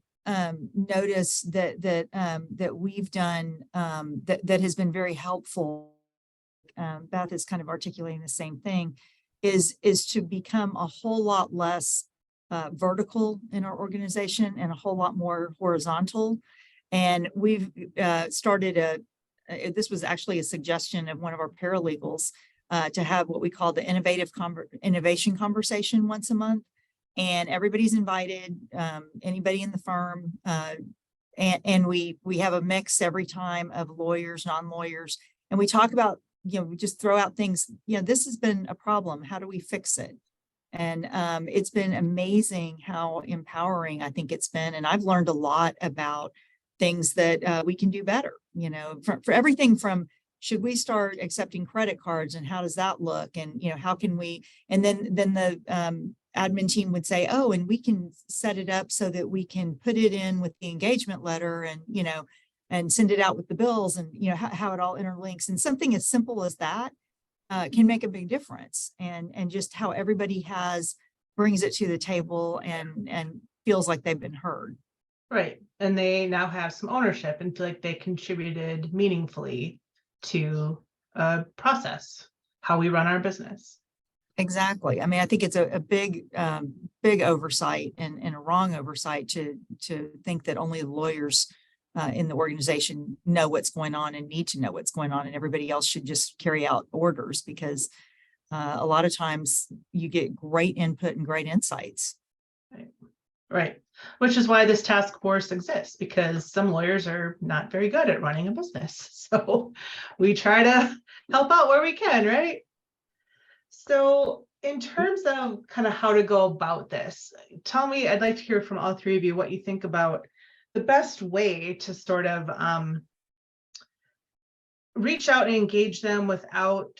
noticed that we've done that has been very helpful, Beth is kind of articulating the same thing, is to become a whole lot less vertical in our organization and a whole lot more horizontal. And we've started this was actually a suggestion of one of our paralegals to have what we call the innovation conversation once a month. And everybody's invited, anybody in the firm, and we have a mix every time of lawyers, non-lawyers, and we talk about, you know, we just throw out things, you know, this has been a problem, how do we fix it? And it's been amazing how empowering I think it's been, and I've learned a lot about things that we can do better, you know, for everything from, should we start accepting credit cards and how does that look? And, you know, how can we, and then the admin team would say, oh, and we can set it up so that we can put it in with the engagement letter and, you know, and send it out with the bills and, you know, how it all interlinks. And something as simple as that can make a big difference. And just how everybody brings it to the table and feels like they've been heard. right. And they now have some ownership and feel like they contributed meaningfully to process how we run our business. Exactly. I mean, I think it's a big, big oversight and a wrong oversight to think that only the lawyers in the organization know what's going on and need to know what's going on, and everybody else should just carry out orders, because a lot of times you get great input and great insights. Right. Which is why this task force exists, because some lawyers are not very good at running a business. So we try to help out where we can, right? So in terms of kind of how to go about this, tell me, I'd like to hear from all three of you what you think about the best way to sort of reach out and engage them without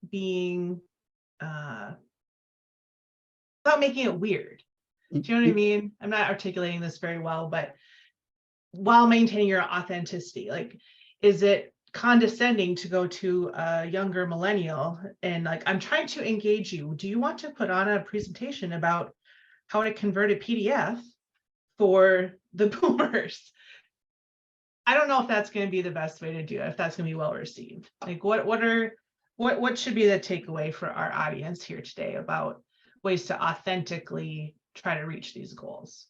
being, without making it weird. Do you know what I mean? I'm not articulating this very well, but while maintaining your authenticity, like, is it condescending to go to a younger millennial and like, I'm trying to engage you. Do you want to put on a presentation about how to convert a PDF for the boomers? I don't know if that's going to be the best way to do it, if that's going to be well received. Like, what should be the takeaway for our audience here today about ways to authentically try to reach these goals?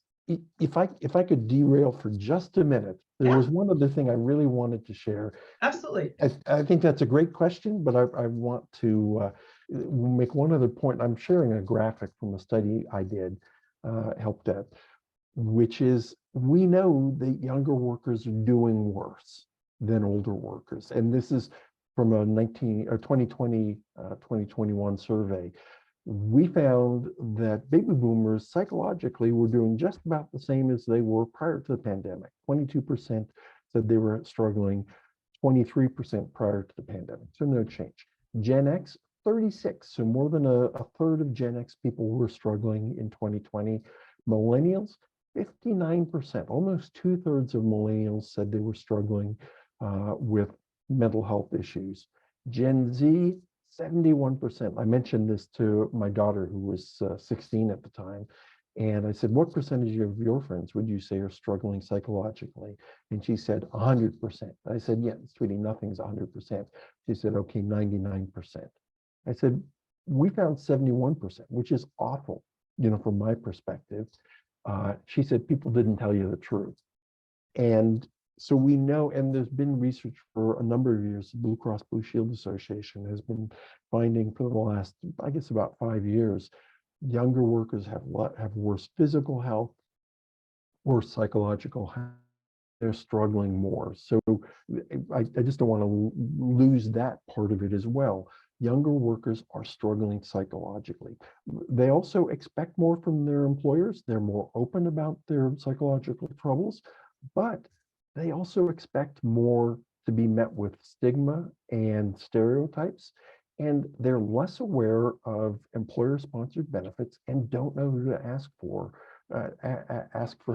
If I could derail for just a minute, there was one other thing I really wanted to share. Absolutely. I think that's a great question, but I want to make one other point. I'm sharing a graphic from a study I did, helped at, which is, we know that younger workers are doing worse than older workers. And this is from a 2020-2021 survey. We found that baby boomers psychologically were doing just about the same as they were prior to the pandemic. 22% said they were struggling, 23% prior to the pandemic, so no change. Gen X, 36, so more than a third of Gen X people were struggling in 2020. Millennials, 59%, almost 2/3 of millennials said they were struggling with mental health issues. Gen Z, 71%. I mentioned this to my daughter, who was 16 at the time. And I said, what percentage of your friends would you say are struggling psychologically? And she said, 100%. I said, yeah, sweetie, nothing's 100%. She said, okay, 99%. I said, we found 71%, which is awful, from my perspective. She said, people didn't tell you the truth. And so we know, and there's been research for a number of years, the Blue Cross Blue Shield Association has been finding for the last, I guess, about 5 years, younger workers have worse physical health, worse psychological health. They're struggling more. So I just don't want to lose that part of it as well. Younger workers are struggling psychologically. They also expect more from their employers. They're more open about their psychological troubles, but they also expect more to be met with stigma and stereotypes. And they're less aware of employer-sponsored benefits and don't know who to ask for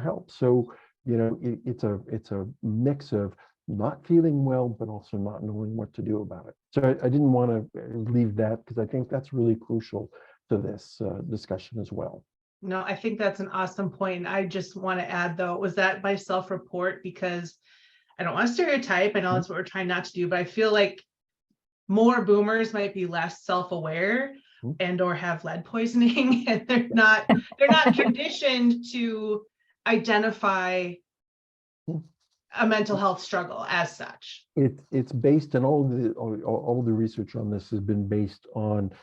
help. So, it's a mix of not feeling well, but also not knowing what to do about it. So I didn't want to leave that because I think that's really crucial to this discussion as well. No, I think that's an awesome point. I just want to add, though, was that by self-report? Because I don't want to stereotype. I know that's what we're trying not to do, but I feel like more boomers might be less self-aware and or have lead poisoning, and they're not conditioned to identify a mental health struggle as such. It's based on all the research on this has been based on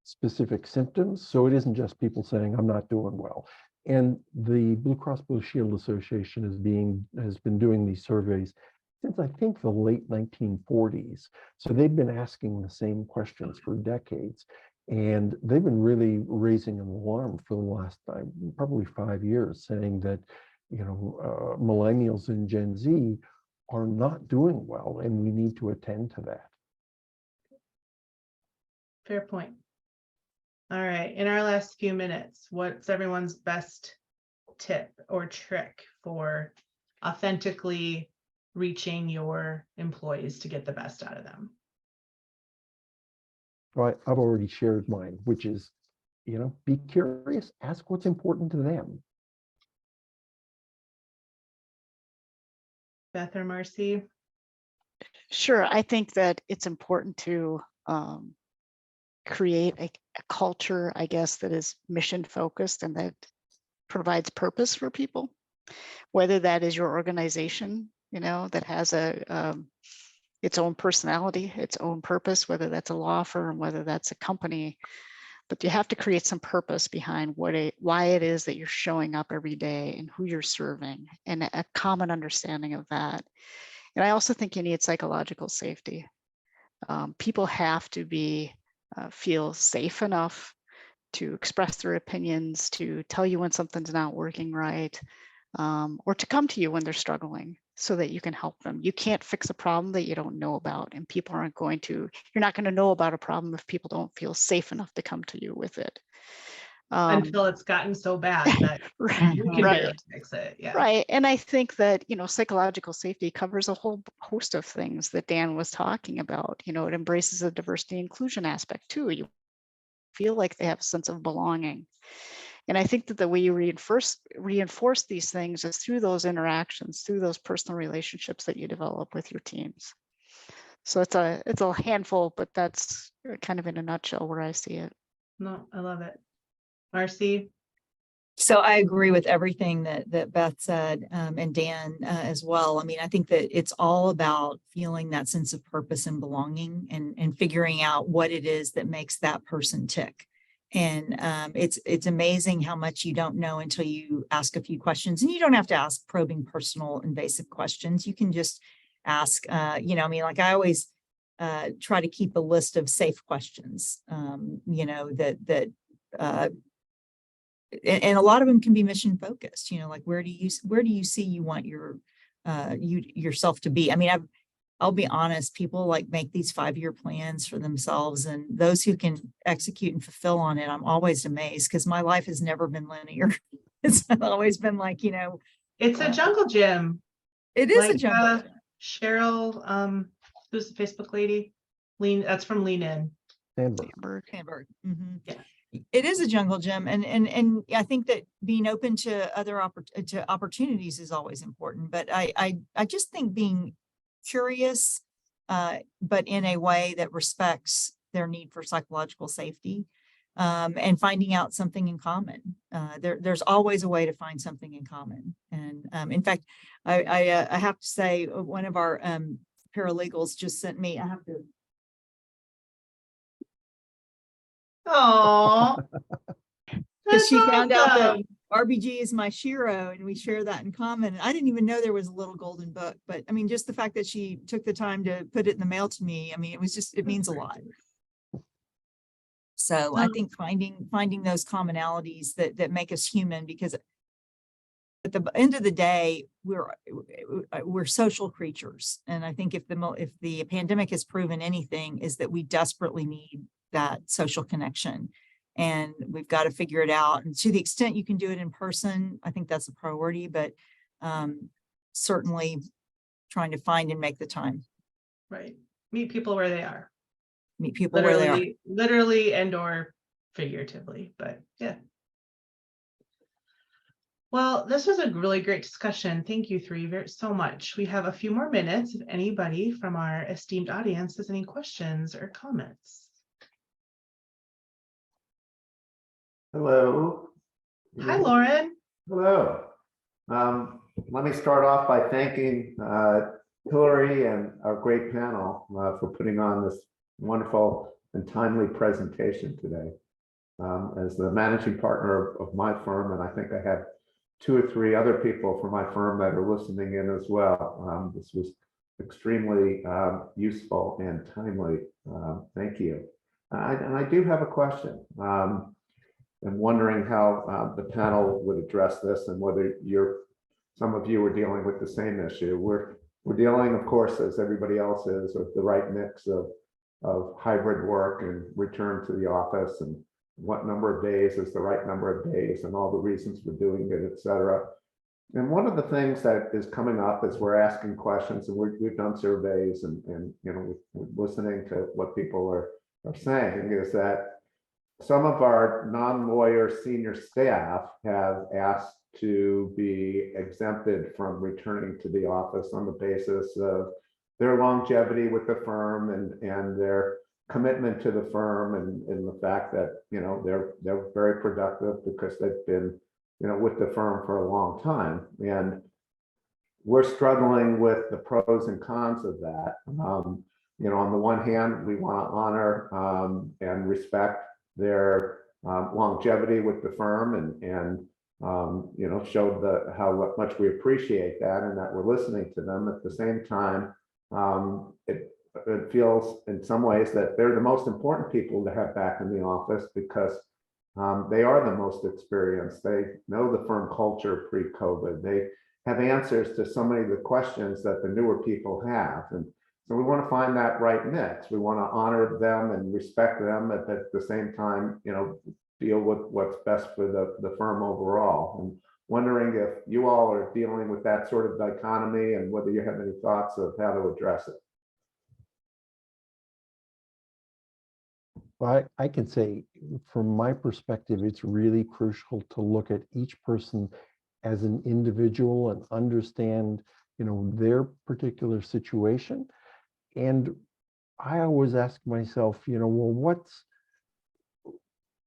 specific symptoms. So it isn't just people saying I'm not doing well. And the Blue Cross Blue Shield Association has been doing these surveys since I think the late 1940s. So they've been asking the same questions for decades. And they've been really raising an alarm for the last probably 5 years, saying that millennials and Gen Z are not doing well, and we need to attend to that. Fair point. All right, in our last few minutes, what's everyone's best tip or trick for authentically reaching your employees to get the best out of them? Right, I've already shared mine, which is, be curious, ask what's important to them. Beth or Marcy? Sure, I think that it's important to create a culture, I guess, that is mission focused and that provides purpose for people, whether that is your organization, that has its own personality, its own purpose, whether that's a law firm, whether that's a company. But you have to create some purpose behind why it is that you're showing up every day and who you're serving, and a common understanding of that. And I also think you need psychological safety. People have to feel safe enough to express their opinions, to tell you when something's not working right, or to come to you when they're struggling so that you can help them. You can't fix a problem that you don't know about, and people aren't you're not going to know about a problem if people don't feel safe enough to come to you with it. Until it's gotten so bad that you can barely fix it. Yeah. Right. And I think that, psychological safety covers a whole host of things that Dan was talking about. It embraces a diversity inclusion aspect too. You feel like they have a sense of belonging. And I think that the way you reinforce these things is through those interactions, through those personal relationships that you develop with your teams. So it's a handful, but that's kind of in a nutshell where I see it. No, I love it. Marcy? So I agree with everything that Beth said, and Dan as well. I mean, I think that it's all about feeling that sense of purpose and belonging, and figuring out what it is that makes that person tick. And it's amazing how much you don't know until you ask a few questions. And you don't have to ask probing, personal, invasive questions. You can just ask, I always try to keep a list of safe questions, and a lot of them can be mission focused, like where do you see you want yourself to be? I mean, I'll be honest, people make these 5-year plans for themselves, and those who can execute and fulfill on it, I'm always amazed, because my life has never been linear. It's always been it's a jungle gym. It is a jungle gym. Cheryl, who's the Facebook lady? That's from Lean In. Sandberg. Hamburg. Mm-hmm. Yeah. It is a jungle gym, and I think that being open to other opportunities is always important. But I just think being curious, but in a way that respects their need for psychological safety, and finding out something in common. There's always a way to find something in common. And in fact, I have to say, one of our paralegals just sent me. I have to. Oh, Because she found out that RBG is my Shiro and we share that in common. I didn't even know there was a little golden book, but I mean, just the fact that she took the time to put it in the mail to me, I mean, it means a lot. So I think finding those commonalities that make us human, because at the end of the day, we're social creatures. And I think if the pandemic has proven anything, is that we desperately need that social connection. And we've got to figure it out. And to the extent you can do it in person, I think that's a priority, but certainly trying to find and make the time. Right. Meet people where they are. Meet people where they are. Literally and or figuratively, but yeah. Well, this was a really great discussion. Thank you three so much. We have a few more minutes. If anybody from our esteemed audience has any questions or comments. Hello. Hi, Lauren. Hello. Let me start off by thanking Hillary and our great panel for putting on this wonderful and timely presentation today. As the managing partner of my firm, and I think I have 2 or 3 other people from my firm that are listening in as well. This was extremely useful and timely. Thank you. And I do have a question. I'm wondering how the panel would address this, and whether some of you are dealing with the same issue. We're dealing, of course, as everybody else is, with the right mix of hybrid work and return to the office, and what number of days is the right number of days, and all the reasons for doing it, et cetera. And one of the things that is coming up is we're asking questions, and we've done surveys, and you know, we're listening to what people are saying, is that some of our non-lawyer senior staff have asked to be exempted from returning to the office on the basis of their longevity with the firm and their commitment to the firm, and the fact that, you know, they're very productive because they've been, you know, with the firm for a long time. And we're struggling with the pros and cons of that. You know, on the one hand, we want to honor and respect their longevity with the firm, and you know, show how much we appreciate that, and that we're listening to them. At the same time, it feels in some ways that they're the most important people to have back in the office, because they are the most experienced. They know the firm culture pre-COVID. They have answers to so many of the questions that the newer people have. And so we want to find that right mix. We want to honor them and respect them, at the same time, you know, deal with what's best for the firm overall. And wondering if you all are dealing with that sort of dichotomy, and whether you have any thoughts of how to address it. Well, I can say, from my perspective, it's really crucial to look at each person as an individual and understand, you know, their particular situation. And I always ask myself, you know, well,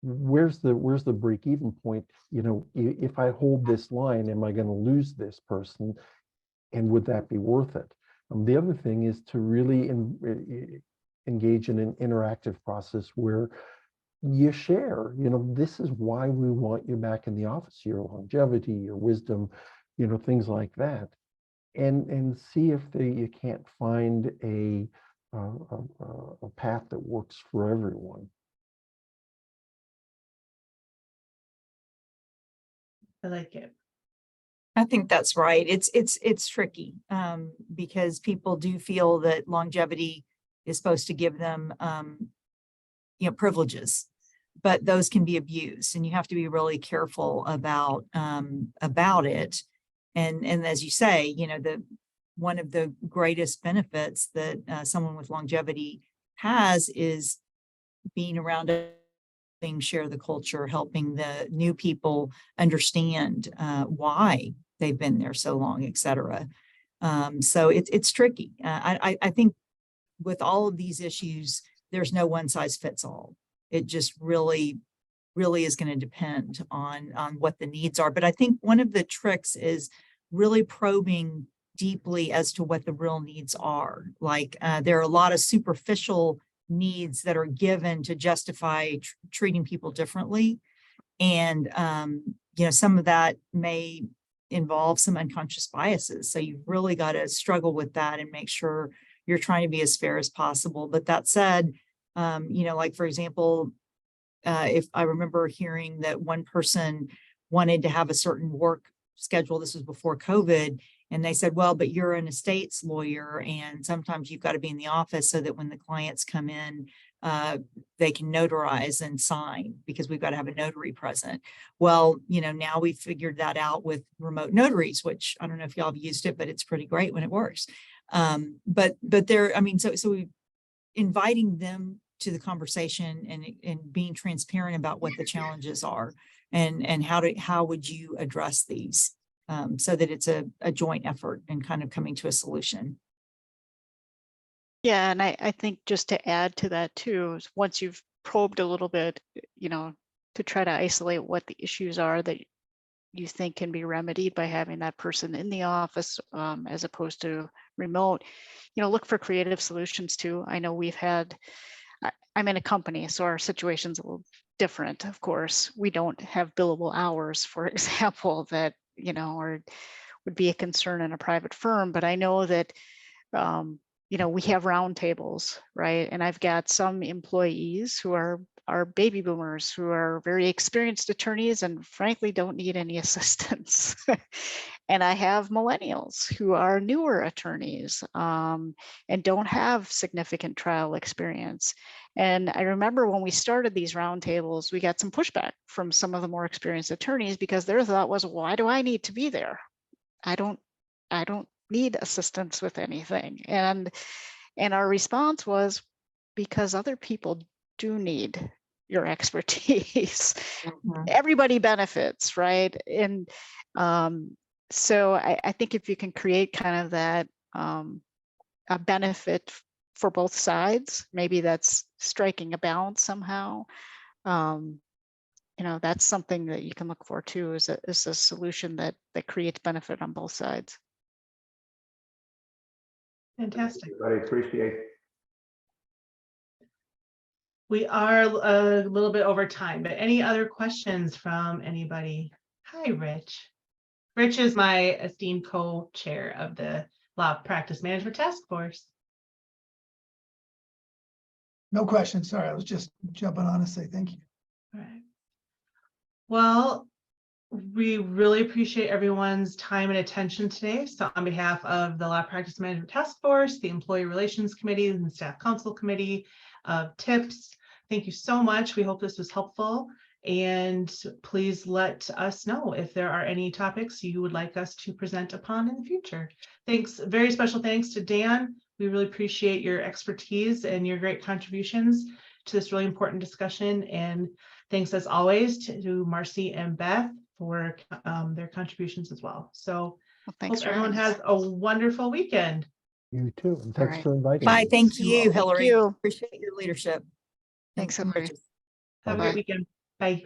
where's the break-even point? You know, if I hold this line, am I going to lose this person, and would that be worth it? The other thing is to really engage in an interactive process where you share, you know, this is why we want you back in the office, your longevity, your wisdom, you know, things like that. And see if you can't find a path that works for everyone. I like it. I think that's right. It's tricky because people do feel that longevity is supposed to give them, you know, privileges, but those can be abused, and you have to be really careful about it. And as you say, you know, one of the greatest benefits that someone with longevity has is being around helping share the culture, helping the new people understand why they've been there so long, et cetera. So it's tricky. I think with all of these issues, there's no one size fits all. It just really is going to depend on what the needs are. But I think one of the tricks is really probing deeply as to what the real needs are. Like there are a lot of superficial needs that are given to justify treating people differently. And, some of that may involve some unconscious biases. So you've really got to struggle with that and make sure you're trying to be as fair as possible. But that said, like for example, if I remember hearing that one person wanted to have a certain work schedule, this was before COVID, and they said, well, but you're an estates lawyer, and sometimes you've got to be in the office so that when the clients come in, they can notarize and sign because we've got to have a notary present. Well, now we've figured that out with remote notaries, which I don't know if y'all have used it, but it's pretty great when it works. But so we inviting them to the conversation and being transparent about what the challenges are and how would you address these so that it's a joint effort and kind of coming to a solution. Yeah, and I think just to add to that too, is once you've probed a little bit, to try to isolate what the issues are that you think can be remedied by having that person in the office as opposed to remote, look for creative solutions too. I know I'm in a company, so our situation's a little different, of course. We don't have billable hours, for example, that, or would be a concern in a private firm, but I know that, we have roundtables, right? And I've got some employees who are baby boomers who are very experienced attorneys and frankly don't need any assistance. And I have millennials who are newer attorneys and don't have significant trial experience. And I remember when we started these roundtables, we got some pushback from some of the more experienced attorneys because their thought was, why do I need to be there? I don't need assistance with anything. And our response was, because other people do need your expertise. Mm-hmm. Everybody benefits, right? And so I think if you can create kind of that a benefit for both sides, maybe that's striking a balance somehow. That's something that you can look for too, is a solution that creates benefit on both sides. Fantastic. I appreciate. We are a little bit over time, but any other questions from anybody? Hi, Rich. Rich is my esteemed co-chair of the Law Practice Management Task Force. No questions. Sorry, I was just jumping on to say thank you. All right. Well, we really appreciate everyone's time and attention today. So on behalf of the Law Practice Management Task Force, the Employee Relations Committee, and the Staff Council Committee of TIPS, thank you so much. We hope this was helpful. And please let us know if there are any topics you would like us to present upon in the future. Thanks, very special thanks to Dan. We really appreciate your expertise and your great contributions to this really important discussion. And thanks as always to Marcy and Beth for their contributions as well. So Thanks hope everyone has a wonderful weekend. You too. And thanks right. for inviting Bye. me. Thank you you, all. Hillary. Thank you. Appreciate your leadership. Thanks, so much. everybody. Have a Bye-bye. great weekend. Bye.